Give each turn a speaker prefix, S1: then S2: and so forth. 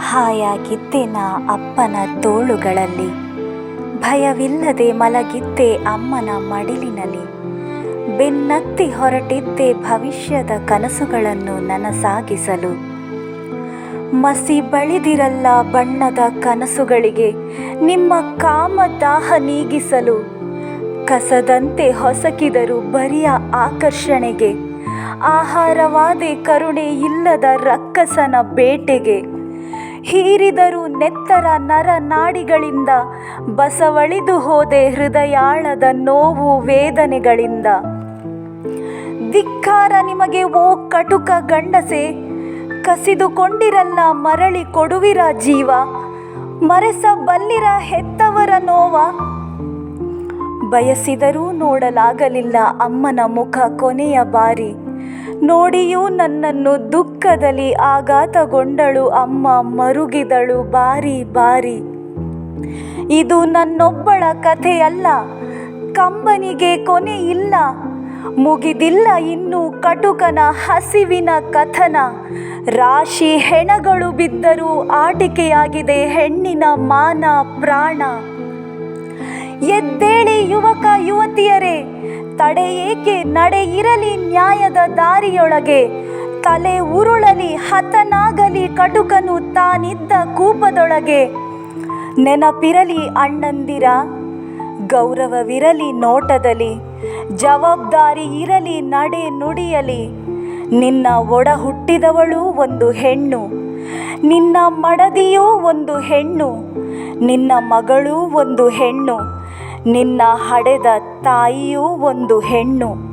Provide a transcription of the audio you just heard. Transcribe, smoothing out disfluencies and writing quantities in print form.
S1: ಹಾಯಾಗಿದ್ದೆ ನಾ ಅಪ್ಪನ ತೋಳುಗಳಲ್ಲಿ, ಭಯವಿಲ್ಲದೆ ಮಲಗಿದ್ದೆ ಅಮ್ಮನ ಮಡಿಲಿನಲ್ಲಿ. ಬೆನ್ನತ್ತಿ ಹೊರಟಿದ್ದೆ ಭವಿಷ್ಯದ ಕನಸುಗಳನ್ನು ನನಸಾಗಿಸಲು. ಮಸಿ ಬಳಿದಿರಲ್ಲ ಬಣ್ಣದ ಕನಸುಗಳಿಗೆ ನಿಮ್ಮ ಕಾಮದಾಹ ನೀಗಿಸಲು. ಕಸದಂತೆ ಹೊಸಕಿದರು ಬರಿಯ ಆಕರ್ಷಣೆಗೆ, ಆಹಾರವಾದೆ ಕರುಣೆ ಇಲ್ಲದ ರಕ್ಕಸನ ಬೇಟೆಗೆ. ಹೀರಿದರು ನೆತ್ತರ ನರನಾಡಿಗಳಿಂದ, ಬಸವಳಿದು ಹೋದೆ ಹೃದಯಾಳದ ನೋವು ವೇದನೆಗಳಿಂದ. ಧಿಕ್ಕಾರ ನಿಮಗೆ ಓ ಕಟುಕ ಗಂಡಸೆ, ಕಸಿದುಕೊಂಡಿರಲ್ಲ ಮರಳಿ ಕೊಡುವಿರ ಜೀವ. ಮರೆಸಬಲ್ಲಿರ ಹೆತ್ತವರ ನೋವ. ಬಯಸಿದರೂ ನೋಡಲಾಗಲಿಲ್ಲ ಅಮ್ಮನ ಮುಖ ಕೊನೆಯ ಬಾರಿ. ನೋಡಿಯೂ ನನ್ನನ್ನು ದುಃಖದಲ್ಲಿ ಆಘಾತಗೊಂಡಳು ಅಮ್ಮ, ಮರುಗಿದಳು ಬಾರಿ ಬಾರಿ. ಇದು ನನ್ನೊಬ್ಬಳ ಕಥೆಯಲ್ಲ, ಕಂಬನಿಗೆ ಕೊನೆ ಇಲ್ಲ. ಮುಗಿದಿಲ್ಲ ಇನ್ನೂ ಕಟುಕನ ಹಸಿವಿನ ಕಥನ. ರಾಶಿ ಹೆಣಗಳು ಬಿದ್ದರೂ ಆಟಿಕೆಯಾಗಿದೆ ಹೆಣ್ಣಿನ ಮಾನ ಪ್ರಾಣ. ಎದ್ದೇಳಿ ಯುವಕ ಯುವತಿಯರೇ, ತಡೆ ಏಕೆ, ನಡೆ ಇರಲಿ ನ್ಯಾಯದ ದಾರಿಯೊಳಗೆ. ತಲೆ ಉರುಳಲಿ ಹತನಾಗಲಿ ಕಟುಕನು ತಾನಿದ್ದ ಕೂಪದೊಳಗೆ. ನೆನಪಿರಲಿ ಅಣ್ಣಂದಿರ, ಗೌರವವಿರಲಿ ನೋಟದಲ್ಲಿ. ಜವಾಬ್ದಾರಿ ಇರಲಿ ನಡೆ ನುಡಿಯಲಿ. ನಿನ್ನ ಒಡ ಹುಟ್ಟಿದವಳು ಒಂದು ಹೆಣ್ಣು, ನಿನ್ನ ಮಡದಿಯೂ ಒಂದು ಹೆಣ್ಣು. ನಿನ್ನ ಮಗಳೂ ಒಂದು ಹೆಣ್ಣು, ನಿನ್ನ ಹಡೆದ ತಾಯಿಯೂ ಒಂದು ಹೆಣ್ಣು.